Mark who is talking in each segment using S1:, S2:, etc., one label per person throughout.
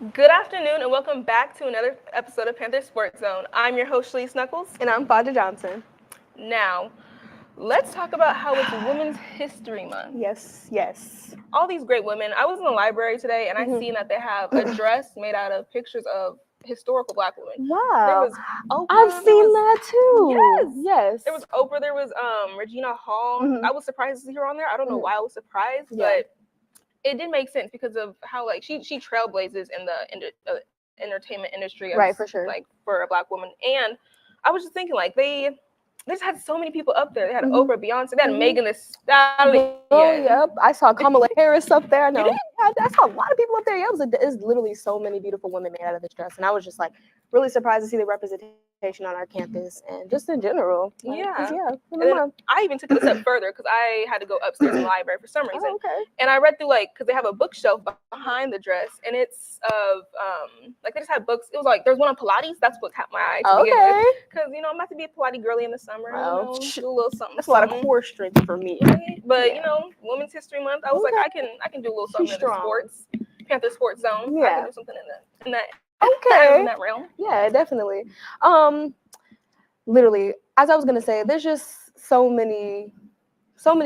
S1: Good afternoon and welcome back to another episode of Panther Sports Zone. I'm your host, Shalise Knuckles.
S2: And I'm Faja Johnson.
S1: Now, let's talk about how it's Women's History Month.
S2: Yes.
S1: All these great women. I was in the library today and I seen that they have a dress made out of pictures of historical Black women.
S2: Wow.
S1: There was Oprah.
S2: I've seen that too. Yes.
S1: There was Oprah. There was Regina Hall. I was surprised to see her on there. I don't know why I was surprised, but it did make sense because of how like she trailblazes in the entertainment industry,
S2: right, for sure,
S1: like for a Black woman. And I was just thinking like they just had so many people up there. They had Oprah, Beyonce, they had Megan Thee Stallion.
S2: Oh, yep. I saw Kamala Harris up there. No, I saw a lot of people up there. Yeah, it's literally so many beautiful women made out of this dress, and I was just like really surprised to see the representation on our campus and just in general.
S1: Like, and then I even took it a step further because I had to go upstairs in the library for some reason. And I read through like because they have a bookshelf behind the dress, and it's of like they just had books. It was like there's one on Pilates. That's what caught my eye to begin with. Because I'm about to be a Pilates girly in the summer. Do a little something.
S2: That's a lot of core strength for me.
S1: But Women's History Month. I was like I can do a little something in the sports. Panther Sports Zone. Yeah. I can do something in that. In that realm.
S2: Yeah, definitely. Literally, as I was gonna say, there's just so many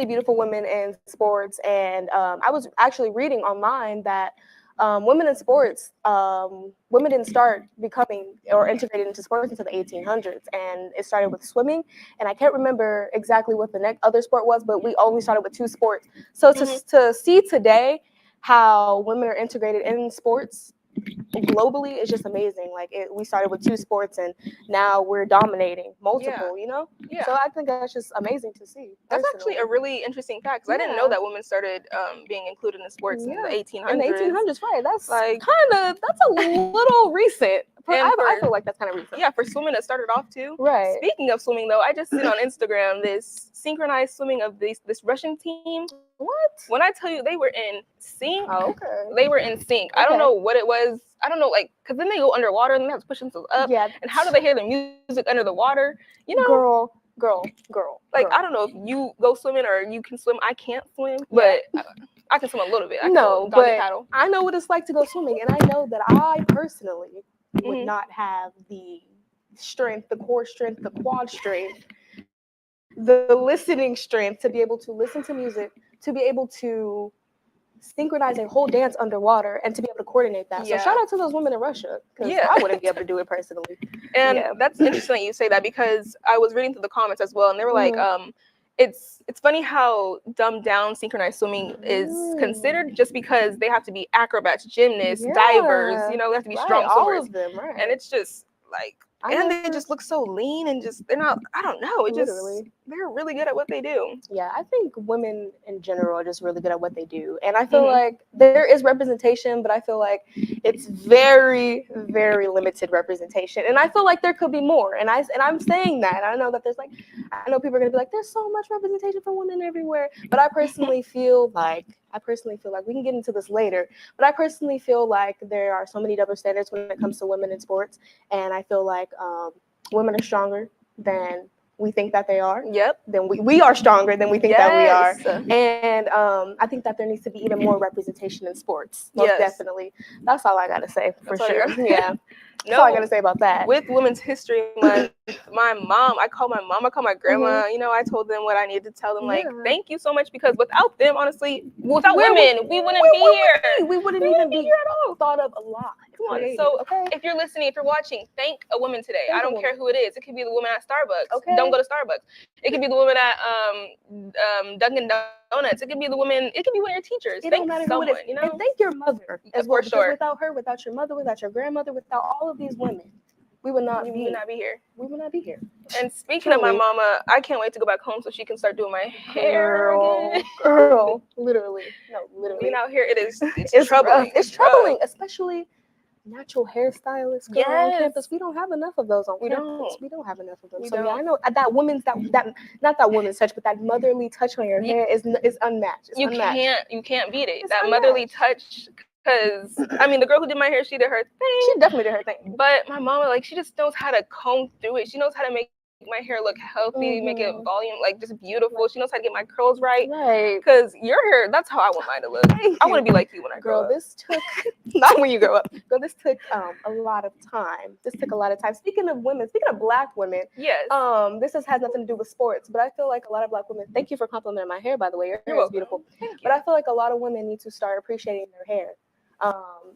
S2: beautiful women in sports, and I was actually reading online that women in sports, women didn't start becoming or integrated into sports until the 1800s, and it started with swimming. And I can't remember exactly what the next other sport was, but we only started with 2 sports. So to see today how women are integrated in sports globally is just amazing. Like we started with 2 sports and now we're dominating multiple, So I think that's just amazing to see.
S1: That's actually a really interesting fact because I didn't know that women started being included in sports in the 1800s.
S2: In the 1800s, right? That's like that's a little recent. I feel like that's kind of recent.
S1: Yeah, for swimming it started off too.
S2: Right.
S1: Speaking of swimming though, I just seen on Instagram this synchronized swimming of this Russian team.
S2: What?
S1: When I tell you they were in sync,
S2: they
S1: were in sync. I don't know what it was. I don't know, like, because then they go underwater and they have to push themselves up. Yeah. And how do they hear the music under the water?
S2: Girl.
S1: Like, I don't know if you go swimming or you can swim. I can't swim, but I can swim a little bit.
S2: I know what it's like to go swimming, and I know that I personally would not have the strength, the core strength, the quad strength, the listening strength to be able to listen to music, to be able to synchronize a whole dance underwater and to be able to coordinate that. So shout out to those women in Russia, because I wouldn't be able to do it personally.
S1: And that's interesting that you say that, because I was reading through the comments as well, and they were like, it's funny how dumbed down synchronized swimming is considered, just because they have to be acrobats, gymnasts, divers, they have to be strong swimmers.
S2: All of them, right.
S1: And it's just like, and they just look so lean and just, they're not, I don't know, it just, they're really good at what they do.
S2: Yeah, I think women in general are just really good at what they do. And I feel like there is representation, but I feel like it's very, very limited representation. And I feel like there could be more. And I'm saying that. I know that I know people are going to be like, there's so much representation for women everywhere. But I personally feel like, we can get into this later, but I personally feel like there are so many double standards when it comes to women in sports. And I feel like women are stronger than we think that they are.
S1: Yep.
S2: Then we are stronger than we think that we are. And I think that there needs to be even more representation in sports. Most definitely. That's all I got to say for sure. Yeah. That's all I got to say about that.
S1: With Women's History Month, I call my grandma, I told them what I needed to tell them, like, thank you so much, because without them, honestly, without women, we wouldn't be here.
S2: We wouldn't even be here at all. Thought of a lot.
S1: Come on. So if you're listening, if you're watching, thank a woman today. I don't care who it is. It could be the woman at Starbucks. Okay. Don't go to Starbucks. It could be the woman at Dunkin' Donuts. It could be the woman. It could be one of your teachers. Thank someone.
S2: And thank your mother as well. Because without her, without your mother, without your grandmother, without all of these women, we would not be here. We would not be here.
S1: And speaking of my mama, I can't wait to go back home so she can start doing my hair again.
S2: Girl, literally. No, literally.
S1: Being out here, it's troubling.
S2: It's troubling, especially natural hairstylists on campus. We don't have enough of those on campus. We don't have enough of them. I know that woman's that not that woman's touch, but that motherly touch on your hair is unmatched.
S1: You can't beat it. That motherly touch. Because, the girl who did my hair, she did her thing.
S2: She definitely did her thing.
S1: But my mama, she just knows how to comb through it. She knows how to make my hair look healthy, make it
S2: Mhm.
S1: volume, like just beautiful. She knows how to get my curls right.
S2: Right.
S1: Because your hair, that's how I want mine to look. I want to be like you when I grow
S2: Girl,
S1: up.
S2: this took not when you grow up. Girl, this took a lot of time. This took a lot of time. Speaking of women, speaking of Black women,
S1: Yes.
S2: this has nothing to do with sports, but I feel like a lot of Black women. Thank you for complimenting my hair, by the way. Your hair is beautiful.
S1: Thank you.
S2: But I feel like a lot of women need to start appreciating their hair.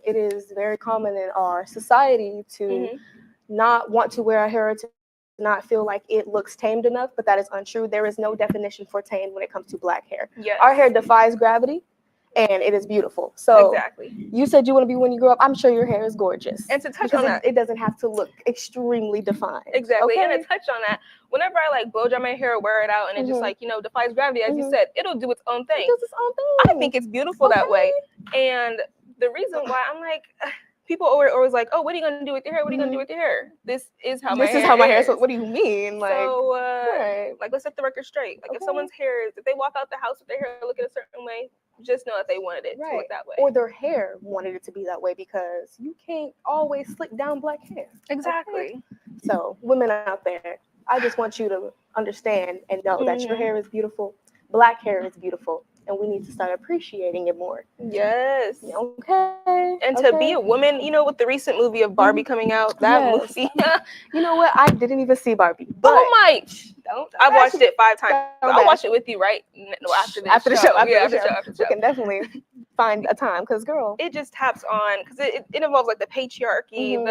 S2: It is very common in our society to not want to wear our hair, to not feel like it looks tamed enough, but that is untrue. There is no definition for tamed when it comes to Black hair.
S1: Yes.
S2: Our hair defies gravity, and it is beautiful. So
S1: exactly.
S2: You said you want to be when you grow up. I'm sure your hair is gorgeous.
S1: And to touch
S2: because
S1: on that,
S2: it doesn't have to look extremely defined.
S1: Exactly.
S2: Okay?
S1: And to touch on that, whenever I like blow dry my hair or wear it out and it just like, defies gravity, as you said, it'll do its own thing.
S2: It does its own thing.
S1: I think it's beautiful that way. And the reason why I'm like, people are always like, oh, what are you gonna do with your hair? What are you gonna do with your hair? This is how my hair is.
S2: So what do you mean? Like,
S1: so,
S2: right.
S1: like, let's set the record straight. Like, if someone's hair, if they walk out the house with their hair looking a certain way, just know that they wanted it to look that way.
S2: Or their hair wanted it to be that way, because you can't always slick down Black hair.
S1: Exactly.
S2: Okay? So, women out there, I just want you to understand and know that your hair is beautiful. Black hair is beautiful. And we need to start appreciating it more.
S1: Yes.
S2: Okay.
S1: And to be a woman, with the recent movie of Barbie coming out, that movie.
S2: You know what? I didn't even see Barbie. But
S1: I watched it 5 times. I'll watch it with you after the show.
S2: After the show. We can definitely find a time, because girl,
S1: it just taps on, because it involves like the patriarchy,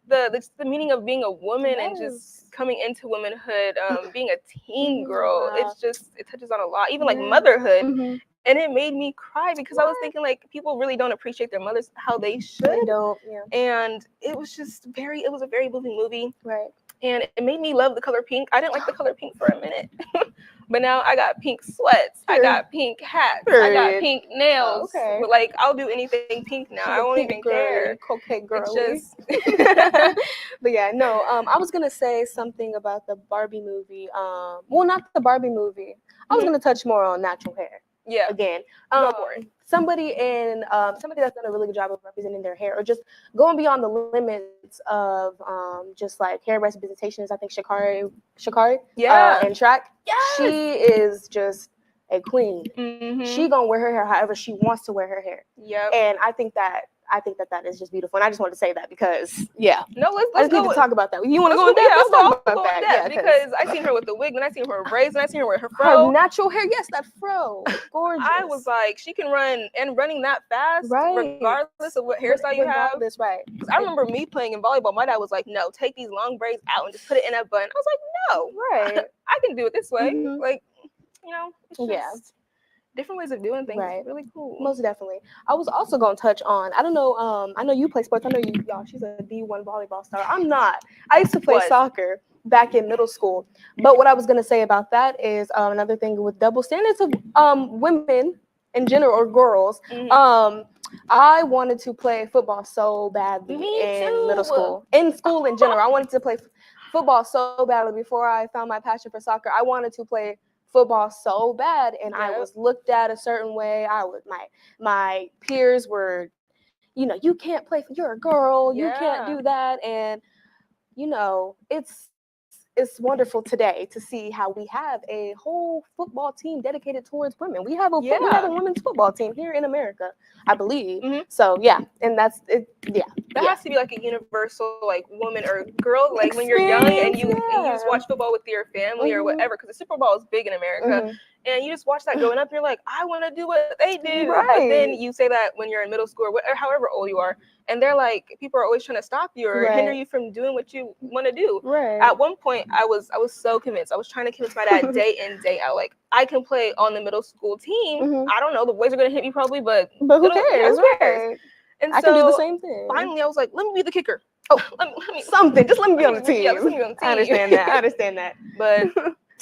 S1: the meaning of being a woman and just coming into womanhood, being a teen girl. It's just, it touches on a lot, even like motherhood. And it made me cry, because I was thinking, like, people really don't appreciate their mothers how they should.
S2: They don't,
S1: And it was just it was a very moving movie.
S2: Right.
S1: And it made me love the color pink. I didn't like the color pink for a minute. But now I got pink sweats. I got pink hats. I got pink nails.
S2: Okay.
S1: But like, I'll do anything pink now. I won't even care.
S2: Cocaine girl.
S1: Just
S2: But yeah, no. I was gonna say something about the Barbie movie. Well, not the Barbie movie. I was gonna touch more on natural hair.
S1: Yeah.
S2: Again, somebody that's done a really good job of representing their hair, or just going beyond the limits of just like hair representation, is I think Sha'Carri. And track. Yes. She is just a queen. She gonna wear her hair however she wants to wear her hair.
S1: Yep.
S2: And I think that is just beautiful, and I just wanted to say that because
S1: No,
S2: let's need to talk about that. You want to go in depth?
S1: Let's talk about that. Because I seen her with the wig, then I seen her with braids, and I seen her with her fro.
S2: Her natural hair, yes, that fro, gorgeous.
S1: I was like, she can run, and running that fast, regardless of what hairstyle you have.
S2: That's right.
S1: Because I remember me playing in volleyball. My dad was like, "No, take these long braids out and just put it in a bun." I was like, "No,
S2: right,
S1: I can do it this way." Like, it's just different ways of doing things.
S2: Right.
S1: It's really cool.
S2: Most definitely. I was also going to touch on, I don't know, I know you play sports. I know y'all, she's a D1 volleyball star. I'm not. I used to play soccer back in middle school. But what I was going to say about that is another thing with double standards of women in general, or girls. I wanted to play football so badly in middle school. In school in general, I wanted to play football so badly before I found my passion for soccer. I wanted to play football so bad, and I was looked at a certain way. My peers were, you can't play, you're a girl, you can't do that. And it's wonderful today to see how we have a whole football team dedicated towards women. We have a women's football team here in America, I believe. So and that's it.
S1: That has to be like a universal, like, woman or girl, like when you're young and you just watch football with your family or whatever, because the Super Bowl is big in America. And you just watch that growing up, you're like, I want to do what they do. But then you say that when you're in middle school or however old you are, and they're like, people are always trying to stop you or hinder you from doing what you want to do. At one point, I was so convinced. I was trying to convince my dad day in, day out, like, I can play on the middle school team. I don't know, the boys are going to hit me probably, but
S2: who cares? Who cares?
S1: And
S2: I can do the same thing.
S1: Finally, I was like, let me be the kicker. Let me
S2: something. Just let me be on the team.
S1: Yeah, let me be on the team.
S2: I understand that.
S1: But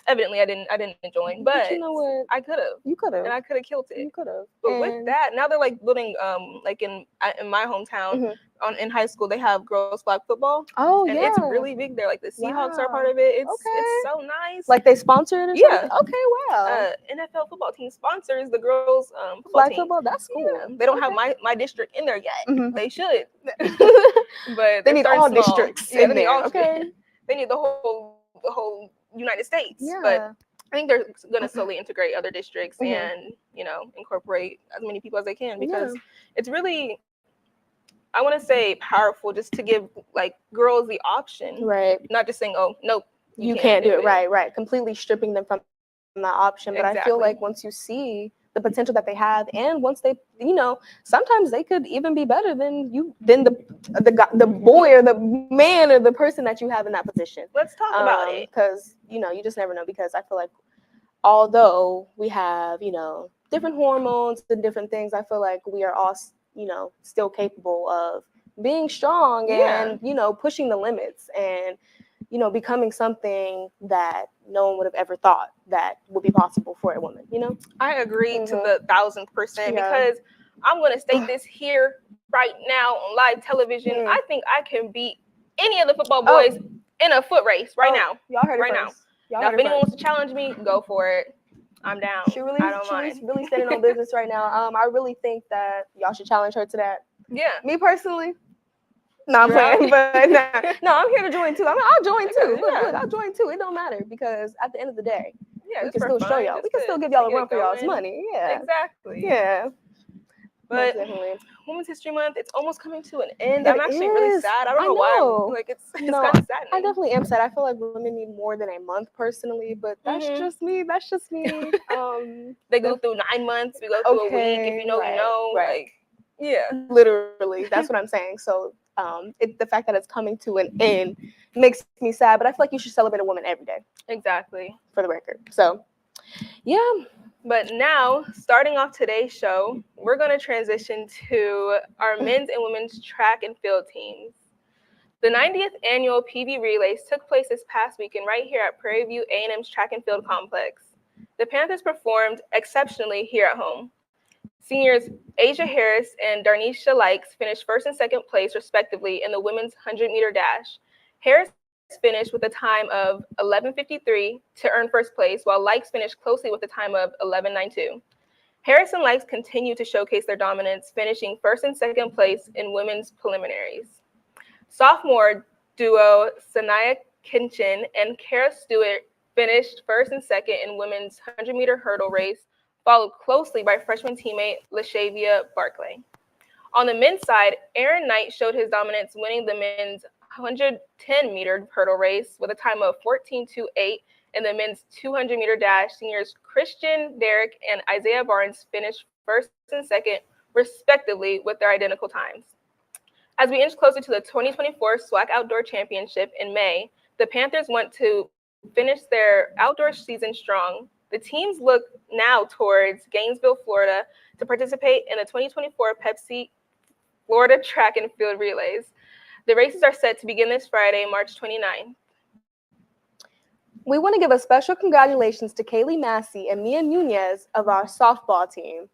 S1: evidently, I didn't join. But
S2: you know what?
S1: I could have.
S2: You could have.
S1: And I could have killed it.
S2: You could have.
S1: But with that, now they're like building like in my hometown in high school, they have girls flag football.
S2: Oh,
S1: and it's really big there. Like the Seahawks are part of it. It's so nice.
S2: Like they sponsor it or something? Okay, wow.
S1: NFL football team sponsors the girls football
S2: flag
S1: team.
S2: Football, that's cool.
S1: Yeah. They don't have my district in there yet. They should. But
S2: they need all districts in there.
S1: Okay. They need the whole the whole United States.
S2: Yeah.
S1: But I think they're going to slowly integrate other districts and, incorporate as many people as they can, because it's really, I want to say, powerful just to give like girls the option.
S2: Right.
S1: Not just saying, oh, nope,
S2: you can't do it. Right. Completely stripping them from that option. But I feel like once you see the potential that they have, and once they, sometimes they could even be better than the boy or the man or the person that you have in that position.
S1: Let's talk about it.
S2: Because, you just never know, because I feel like although we have, different hormones and different things, I feel like we are all, still capable of being strong and, pushing the limits and, becoming something that no one would have ever thought that would be possible for a woman,
S1: I agree to the 1000%, because I'm going to state this here right now on live television. I think I can beat any of the football boys in a foot race now.
S2: Y'all heard it
S1: right
S2: first.
S1: Now, if anyone wants to challenge me, go for it. I'm down.
S2: She's really standing on business right now. I really think that y'all should challenge her to that.
S1: Yeah.
S2: Me personally, no, I'm playing, but no, I'm here to join too. I'll join too. Look, I'll join too. It don't matter, because at the end of the day, we can still show y'all. We can still give y'all a run for y'all's money. Yeah.
S1: Exactly.
S2: Yeah.
S1: But Women's History Month, it's almost coming to an end. I'm actually really sad. I don't know why. Like it's kind of saddening.
S2: I definitely am sad. I feel like women need more than a month personally, but that's just me.
S1: They go through 9 months. We go through a week. If you know, you know.
S2: Right.
S1: Like,
S2: literally. That's what I'm saying. So, the fact that it's coming to an end makes me sad. But I feel like you should celebrate a woman every day.
S1: Exactly.
S2: For the record. So, yeah.
S1: But now, starting off today's show, we're going to transition to our men's and women's track and field teams. The 90th annual PV Relays took place this past weekend right here at Prairie View A&M's track and field complex. The Panthers performed exceptionally here at home. Seniors Asia Harris and Darnisha Likes finished first and second place, respectively, in the women's 100-meter dash. Harris finished with a time of 11:53 to earn first place, while Likes finished closely with a time of 11:92. Harris and Likes continue to showcase their dominance, finishing first and second place in women's preliminaries. Sophomore duo Sanaya Kinchin and Kara Stewart finished first and second in women's 100-meter hurdle race, followed closely by freshman teammate Lashavia Barclay. On the men's side, Aaron Knight showed his dominance, winning the men's 110-meter hurdle race with a time of 14:28. In the men's 200-meter dash, seniors Christian Derrick and Isaiah Barnes finished first and second, respectively, with their identical times. As we inch closer to the 2024 SWAC Outdoor Championship in May, the Panthers want to finish their outdoor season strong. The teams look now towards Gainesville, Florida, to participate in the 2024 Pepsi Florida Track and Field Relays. The races are set to begin this Friday, March 29th.
S2: We want to give a special congratulations to Kaylee Massey and Mia Nunez of our softball team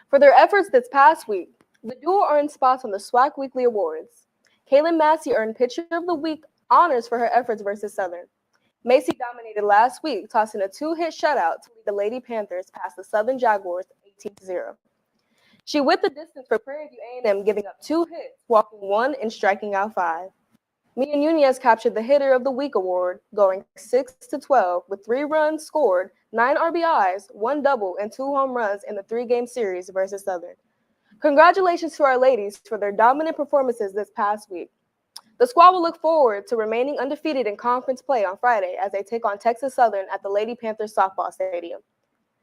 S2: for their efforts this past week. The duo earned spots on the SWAC Weekly Awards. Kaylin Massey earned Pitcher of the Week honors for her efforts versus Southern. Massey dominated last week, tossing a 2-hit shutout to lead the Lady Panthers past the Southern Jaguars 18-0. She went the distance for Prairie View A&M, giving up 2 hits, walking 1 and striking out 5. Mia Nunez captured the Hitter of the Week award, going 6-12 with 3 runs scored, 9 RBIs, 1 double, and 2 home runs in the 3-game series versus Southern. Congratulations to our ladies for their dominant performances this past week. The squad will look forward to remaining undefeated in conference play on Friday as they take on Texas Southern at the Lady Panthers softball stadium.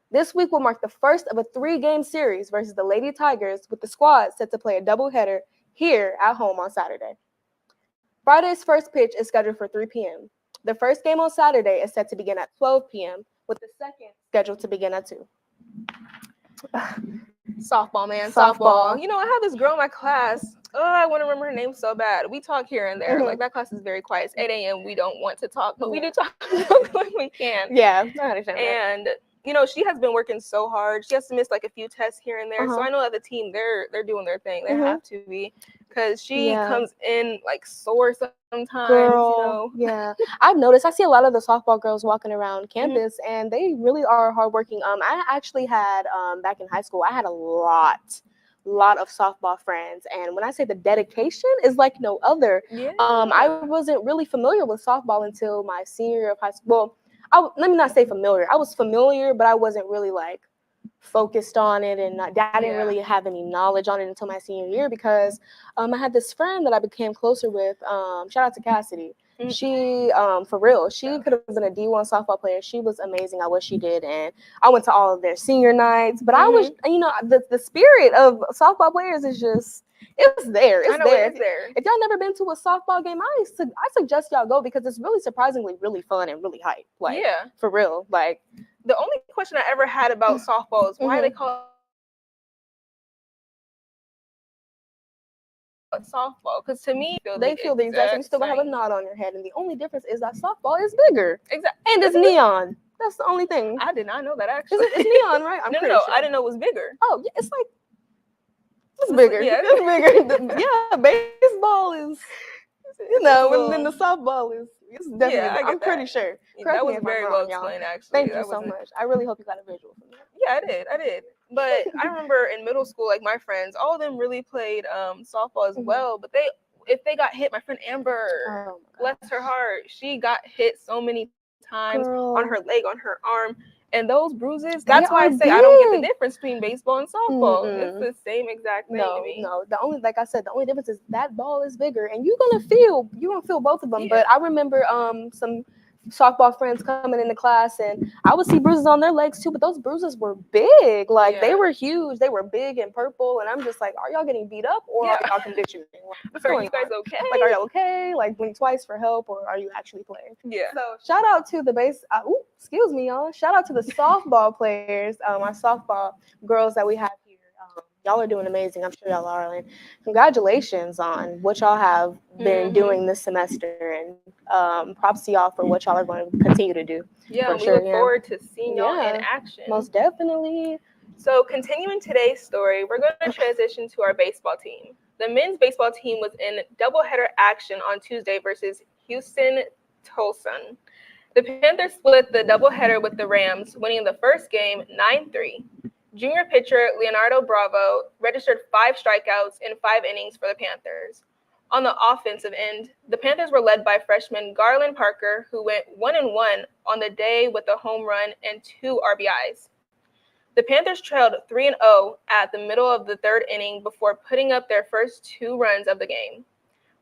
S2: This week will mark the first of a 3-game series versus the Lady Tigers, with the squad set to play a doubleheader here at home on Saturday. Friday's first pitch is scheduled for 3 p.m. The first game on Saturday is set to begin at 12 p.m., with the second scheduled to begin at 2.
S1: Softball, man. Softball. You know, I have this girl in my class. Oh, I want to remember her name so bad. We talk here and there. Like, that class is very quiet. It's 8 a.m. We don't want to talk, but we do talk when we can.
S2: Yeah, I understand
S1: and that. You know, she has been working so hard. She has to miss like a few tests here and there. So I know that the team, they're doing their thing. They have to be, because she comes in like sore sometimes.
S2: Girl,
S1: you know?
S2: Yeah. I've noticed. I see a lot of the softball girls walking around campus, and they really are hardworking. I actually had back in high school, I had a lot lot of softball friends. And when I say the dedication is like no other, I wasn't really familiar with softball until my senior year of high school. Well, let me not say familiar. I was familiar, but I wasn't really like focused on it, and I didn't really have any knowledge on it until my senior year because I had this friend that I became closer with. Shout out to Cassidy. She, for real, she could have been a D1 softball player. She was amazing at what she did, and I went to all of their senior nights. But I was, the spirit of softball players is just, it's there. It's there. If y'all never been to a softball game, I suggest y'all go because it's really surprisingly really fun and really hype. Like, for real. Like,
S1: the only question I ever had about softball is why they call softball, because to me
S2: they feel the exact same. You still gonna have a knot on your head, and the only difference is that softball is bigger.
S1: Exactly,
S2: and it's neon. That's the only thing.
S1: I did not know that actually.
S2: It's neon, right?
S1: No, sure. I didn't know it was bigger.
S2: Oh yeah, it's bigger. Yeah, it's bigger. Yeah, baseball is, and then the softball is. It's definitely. I'm pretty sure.
S1: That was very well explained, actually.
S2: Thank you so much. I really hope you got a visual from that.
S1: Yeah, I did. But I remember in middle school, like my friends, all of them really played softball as well. But if they got hit, my friend Amber, bless her heart, she got hit so many times on her leg, on her arm, and those bruises. That's why I say I don't get the difference between baseball and softball. It's the same exact thing to me.
S2: No, the only difference is that ball is bigger, and you're gonna feel both of them. Yeah. But I remember some softball friends coming into class, and I would see bruises on their legs too, but those bruises were big. Like they were huge, they were big and purple, and I'm just like, are y'all getting beat up or are y'all conditioning?
S1: Are you guys okay?
S2: Like, are y'all okay? Like, blink twice for help, or are you actually playing?
S1: Yeah.
S2: So shout out to the excuse me, y'all. Shout out to the softball players, our softball girls that we have here. Y'all are doing amazing. I'm sure y'all are. And congratulations on what y'all have been doing this semester. And props to y'all for what y'all are going to continue to do.
S1: Yeah, we look forward to seeing y'all in action.
S2: Most definitely.
S1: So continuing today's story, we're going to transition to our baseball team. The men's baseball team was in doubleheader action on Tuesday versus Houston Tulsa. The Panthers split the doubleheader with the Rams, winning the first game 9-3. Junior pitcher Leonardo Bravo registered 5 strikeouts in 5 innings for the Panthers. On the offensive end, the Panthers were led by freshman Garland Parker, who went 1-1 on the day with a home run and 2 RBIs. The Panthers trailed 3-0 at the middle of the 3rd inning before putting up their first 2 runs of the game.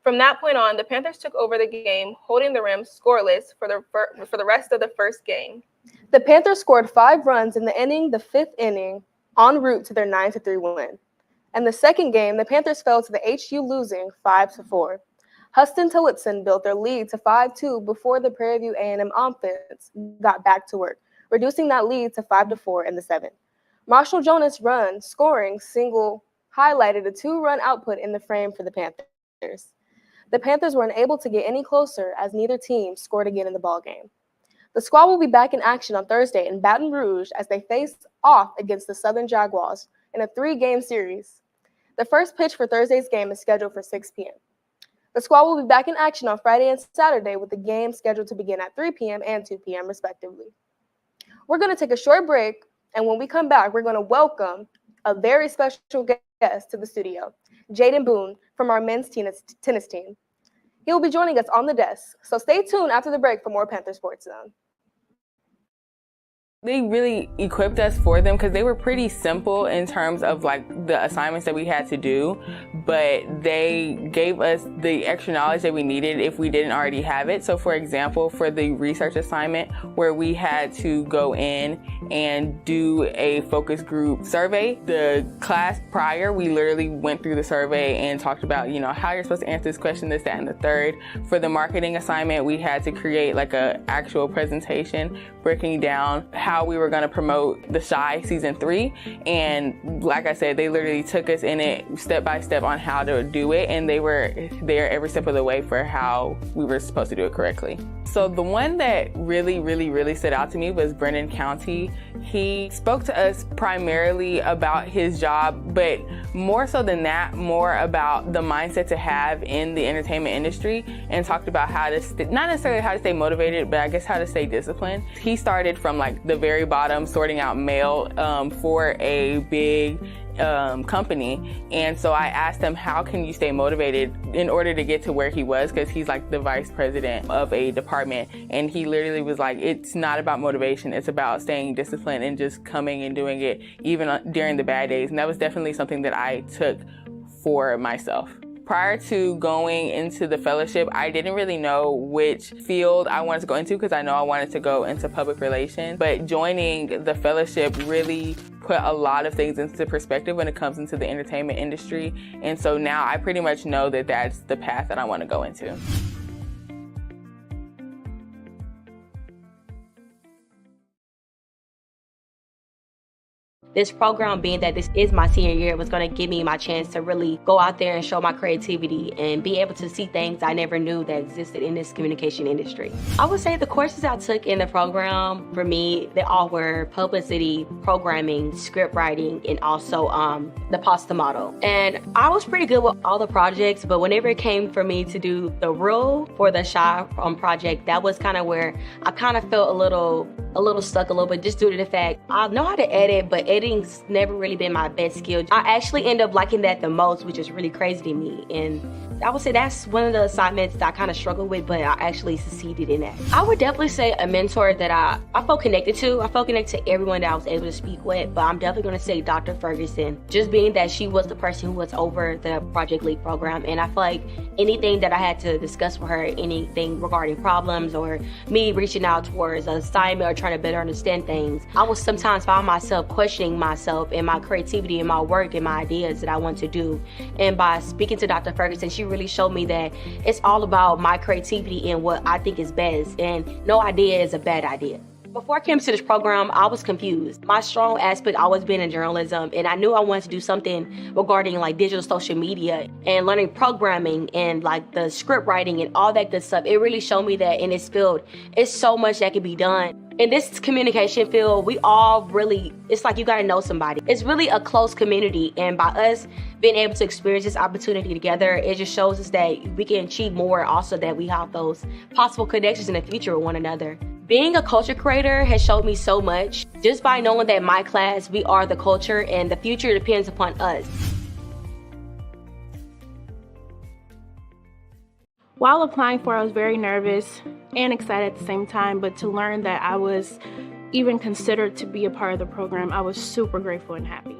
S1: From that point on, the Panthers took over the game, holding the Rams scoreless for the rest of the first game.
S2: The Panthers scored 5 runs in the 5th inning, en route to their 9-3 win. And the second game, the Panthers fell to the HU, losing 5-4. Huston Tillotson built their lead to 5-2 before the Prairie View A&M offense got back to work, reducing that lead to 5-4 in the 7th. Marshall Jonas' scoring single highlighted a 2-run output in the frame for the Panthers. The Panthers were unable to get any closer as neither team scored again in the ballgame. The squad will be back in action on Thursday in Baton Rouge as they face off against the Southern Jaguars in a 3-game series. The first pitch for Thursday's game is scheduled for 6 p.m. The squad will be back in action on Friday and Saturday, with the game scheduled to begin at 3 p.m. and 2 p.m. respectively. We're going to take a short break, and when we come back, we're going to welcome a very special guest to the studio, Jaden Boone from our men's tennis team. He will be joining us on the desk, so stay tuned after the break for more Panther Sports Zone.
S3: They really equipped us for them because they were pretty simple in terms of like the assignments that we had to do, but they gave us the extra knowledge that we needed if we didn't already have it. So for example, for the research assignment where we had to go in and do a focus group survey, the class prior, we literally went through the survey and talked about, how you're supposed to answer this question, this, that, and the third. For the marketing assignment, we had to create like a actual presentation breaking down how we were going to promote The Chi season 3. And like I said, they literally took us in it step by step on how to do it. And they were there every step of the way for how we were supposed to do it correctly. So the one that really stood out to me was Brendan County. He spoke to us primarily about his job, but more so than that, more about the mindset to have in the entertainment industry, and talked about how to, not necessarily how to stay motivated, but I guess how to stay disciplined. He started from like the very bottom, sorting out mail for a big company. And so I asked him, how can you stay motivated in order to get to where he was? Because he's like the vice president of a department. And he literally was like, it's not about motivation. It's about staying disciplined and just coming and doing it even during the bad days. And that was definitely something that I took for myself. Prior to going into the fellowship, I didn't really know which field I wanted to go into because I know I wanted to go into public relations. But joining the fellowship really put a lot of things into perspective when it comes into the entertainment industry. And so now I pretty much know that that's the path that I want to go into.
S4: This program, being that this is my senior year, was going to give me my chance to really go out there and show my creativity and be able to see things I never knew that existed in this communication industry. I would say the courses I took in the program, for me, they all were publicity, programming, script writing, and also the pasta model. And I was pretty good with all the projects, but whenever it came for me to do the reel for the Shy project, that was kind of where I kind of felt a little stuck a little bit, just due to the fact I know how to edit, but editing's never really been my best skill. I actually end up liking that the most, which is really crazy to me. And I would say that's one of the assignments that I kind of struggled with, but I actually succeeded in that. I would definitely say a mentor that I felt connected to. I felt connected to everyone that I was able to speak with, but I'm definitely going to say Dr. Ferguson, just being that she was the person who was over the Project Lead program. And I feel like anything that I had to discuss with her, anything regarding problems or me reaching out towards an assignment or trying to better understand things, I would sometimes find myself questioning myself and my creativity and my work and my ideas that I want to do. And by speaking to Dr. Ferguson, she really showed me that it's all about my creativity and what I think is best, and no idea is a bad idea. Before I came to this program, I was confused. My strong aspect always been in journalism, and I knew I wanted to do something regarding like digital social media and learning programming and like the script writing and all that good stuff. It really showed me that in this field, it's so much that can be done. In this communication field, we all really, it's like you gotta know somebody. It's really a close community, and by us being able to experience this opportunity together, it just shows us that we can achieve more, also that we have those possible connections in the future with one another. Being a culture creator has showed me so much, just by knowing that my class, we are the culture and the future depends upon us.
S5: While applying for it, I was very nervous and excited at the same time, but to learn that I was even considered to be a part of the program, I was super grateful and happy.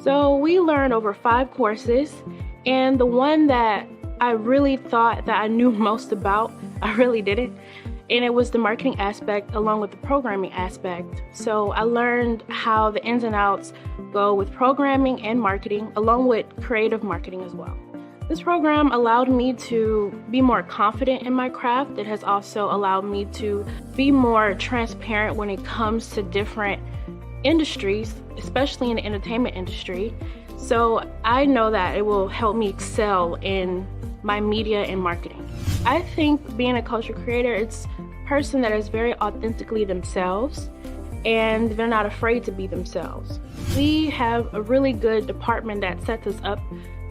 S5: So we learned over 5 courses, and the one that I really thought that I knew most about, I really didn't. And it was the marketing aspect along with the programming aspect. So I learned how the ins and outs go with programming and marketing, along with creative marketing as well. This program allowed me to be more confident in my craft. It has also allowed me to be more transparent when it comes to different industries, especially in the entertainment industry. So I know that it will help me excel in my media and marketing. I think being a culture creator, it's a person that is very authentically themselves, and they're not afraid to be themselves. We have a really good department that sets us up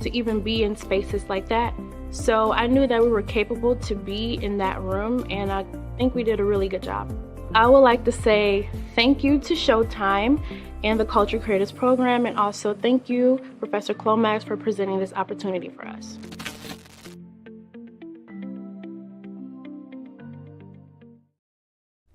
S5: to even be in spaces like that. So I knew that we were capable to be in that room, and I think we did a really good job. I would like to say thank you to Showtime and the Culture Creators Program, and also thank you, Professor Clomax, for presenting this opportunity for us.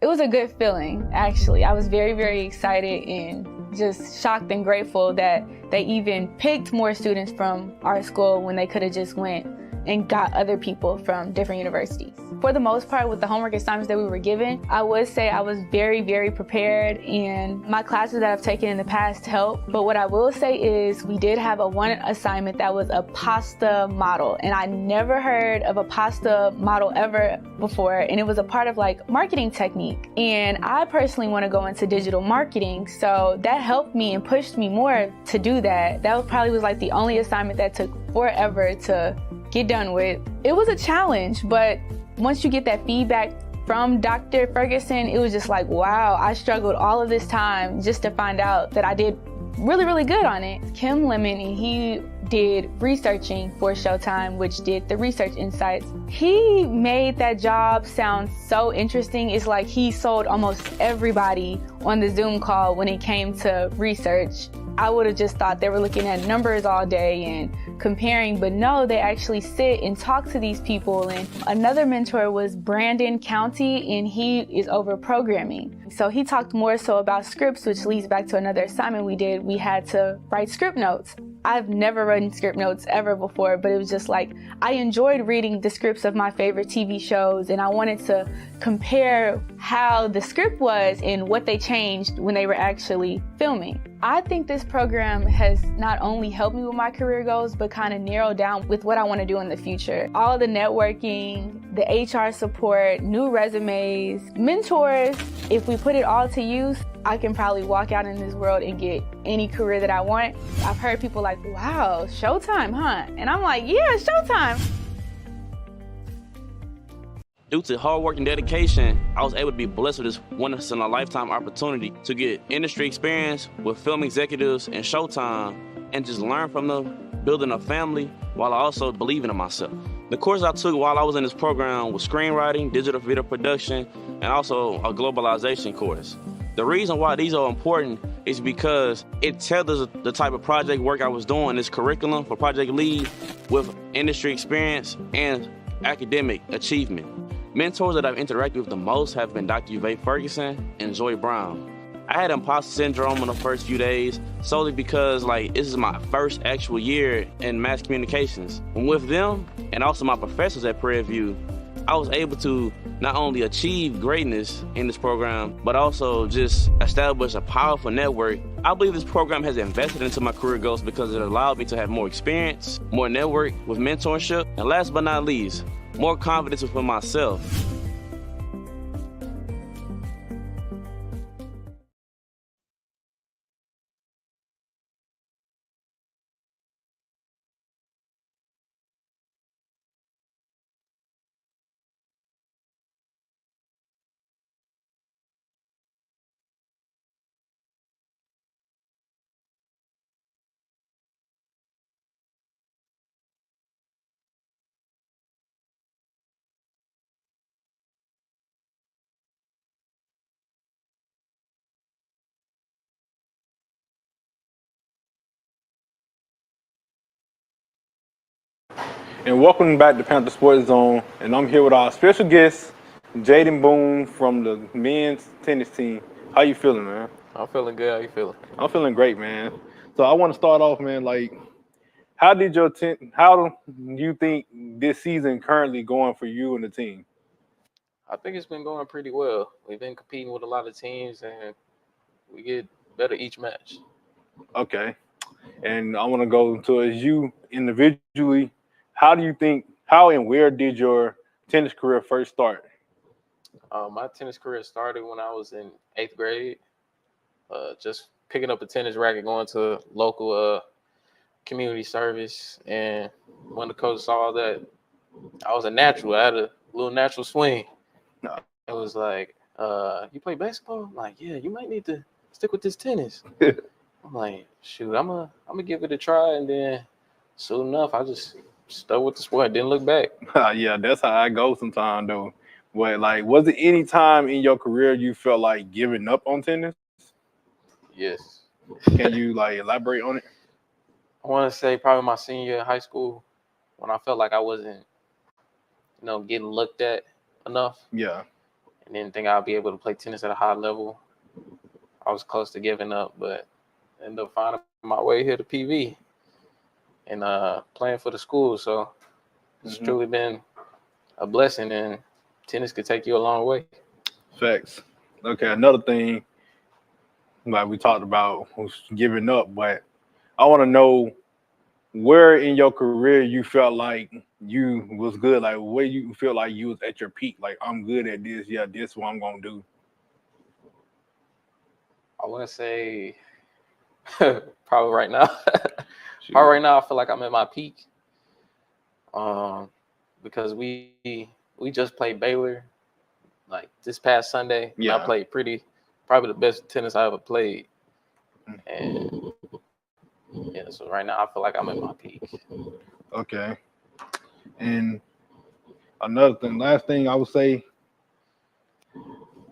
S6: It was a good feeling, actually. I was very, very excited and just shocked and grateful that they even picked more students from our school when they could have just went and got other people from different universities. For the most part, with the homework assignments that we were given, I would say I was very, very prepared, and my classes that I've taken in the past helped. But what I will say is we did have one assignment that was a pasta model, and I never heard of a pasta model ever before, and it was a part of like marketing technique. And I personally want to go into digital marketing, so that helped me and pushed me more to do that. That probably was like the only assignment that took forever to get done with. It was a challenge, but once you get that feedback from Dr. Ferguson, it was just like, wow, I struggled all of this time just to find out that I did really, really good on it. Kim Lemon, and he did researching for Showtime, which did the research insights. He made that job sound so interesting. It's like he sold almost everybody on the Zoom call when it came to research. I would have just thought they were looking at numbers all day and comparing, but no, they actually sit and talk to these people. And another mentor was Brandon County, and he is over programming. So he talked more so about scripts, which leads back to another assignment we did. We had to write script notes. I've never written script notes ever before, but it was just like, I enjoyed reading the scripts of my favorite TV shows, and I wanted to compare how the script was and what they changed when they were actually filming. I think this program has not only helped me with my career goals, but kind of narrowed down with what I want to do in the future. All the networking, the HR support, new resumes, mentors. If we put it all to use, I can probably walk out in this world and get any career that I want. I've heard people like, wow, Showtime, huh? And I'm like, yeah, Showtime.
S7: Due to hard work and dedication, I was able to be blessed with this once-in-a-lifetime opportunity to get industry experience with film executives and Showtime and just learn from them, building a family while also believing in myself. The course I took while I was in this program was screenwriting, digital video production, and also a globalization course. The reason why these are important is because it tethers the type of project work I was doing in this curriculum for project lead with industry experience and academic achievement. Mentors that I've interacted with the most have been Dr. Yvette Ferguson and Joy Brown. I had imposter syndrome in the first few days solely because this is my first actual year in mass communications. And with them and also my professors at Prairie View, I was able to not only achieve greatness in this program, but also just establish a powerful network. I believe this program has invested into my career goals because it allowed me to have more experience, more network with mentorship, and last but not least, more confidence within myself.
S8: And welcome back to Panther Sports Zone. And I'm here with our special guest, Jaden Boone from the men's tennis team. How you feeling, man?
S9: I'm feeling good. How you feeling?
S8: I'm feeling great, man. So I want to start off, man, how do you think this season currently going for you and the team?
S9: I think it's been going pretty well. We've been competing with a lot of teams, and we get better each match.
S8: Okay. And I want to go to you individually. How and where did your tennis career first start?
S9: My tennis career started when I was in 8th grade. Just picking up a tennis racket, going to local community service, and when the coach saw that I was a natural, I had a little natural swing. It was like, you play basketball? I'm like, yeah, you might need to stick with this tennis. I'm like, shoot, I'm gonna give it a try, and then soon enough, I just stuck with the sport, didn't look back.
S8: Yeah, that's how I go sometimes, though. But was it any time in your career you felt like giving up on tennis?
S9: Yes.
S8: Can you elaborate on it?
S9: I want to say probably my senior year in high school, when I felt like I wasn't, getting looked at enough.
S8: Yeah.
S9: And didn't think I'd be able to play tennis at a high level. I was close to giving up, but ended up finding my way here to PV and playing for the school. So it's truly been a blessing, and tennis could take you a long way.
S8: Facts. Okay, another thing we talked about was giving up, but I want to know where in your career you felt like you was good, where you feel like you was at your peak, I'm good at this, yeah, this is what I'm gonna do.
S9: I want to say probably right now. Probably right now I feel like I'm at my peak. Because we just played Baylor this past Sunday.
S8: Yeah.
S9: I played probably the best tennis I ever played. And Yeah, so right now I feel like I'm at my peak.
S8: Okay. And another thing, last thing I would say,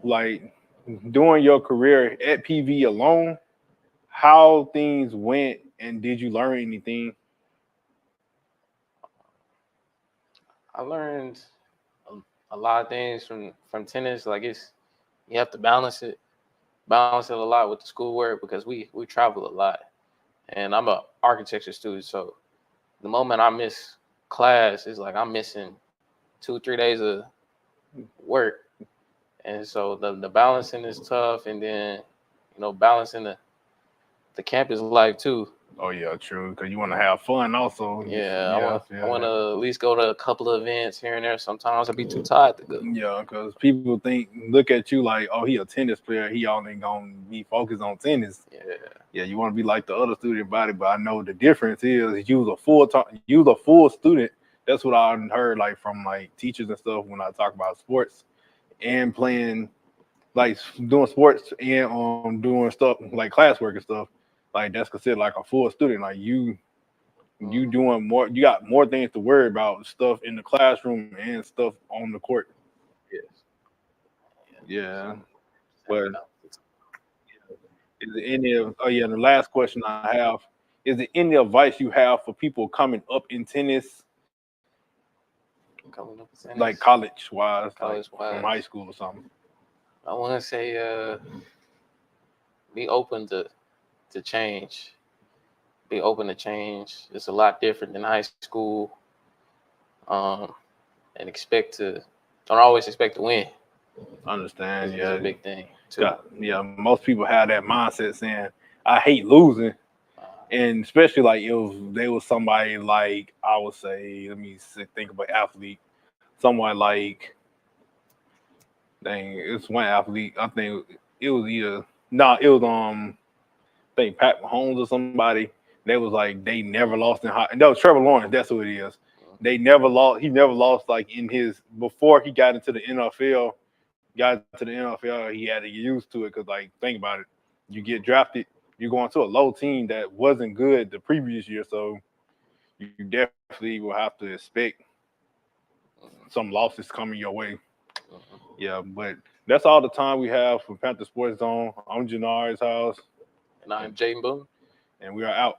S8: like during your career at PV alone, how things went and did you learn anything?
S9: I learned a lot of things from tennis. Like you have to balance it a lot with the schoolwork because we travel a lot, and I'm a architecture student. So the moment I miss class, it's like I'm missing 2-3 days of work, and so the balancing is tough. And then balancing the campus life too.
S8: Oh yeah, true. Because you want to have fun also.
S9: Yeah, I want to at least go to a couple of events here and there. Sometimes I'll be too tired to go.
S8: Yeah, because people look at you like, oh, he a tennis player. He only gonna be focused on tennis. Yeah. You want to be like the other student body, but I know the difference is you was a full student. That's what I heard like from like teachers and stuff when I talk about sports and playing, like doing sports and doing stuff like classwork and stuff. Like that's considered like a full student. Like you doing more. You got more things to worry about, stuff in the classroom and stuff on the court.
S9: Yes.
S8: Yeah. But is there any of, the last question I have, is there any advice you have for people coming up in tennis, like college wise, like from high school or something?
S9: I want to say be open to change. Be open to change. It's a lot different than high school. And don't always expect to win.
S8: Understand?
S9: It's a big thing too.
S8: Yeah, most people have that mindset saying, I hate losing. And especially like they was somebody like, I would say, let me think about athlete. Someone like, it's one athlete. I think it was I think Pat Mahomes or somebody. They was like, they never lost in high. That was Trevor Lawrence. That's who it is. They never lost. He never lost like before he got into the NFL. He had to get used to it because, like, think about it. You get drafted, you're going to a low team that wasn't good the previous year, so you definitely will have to expect some losses coming your way. Yeah, but that's all the time we have for Panther Sports Zone. I'm Janari's house.
S9: And I'm Jaden Boone.
S8: And we are out.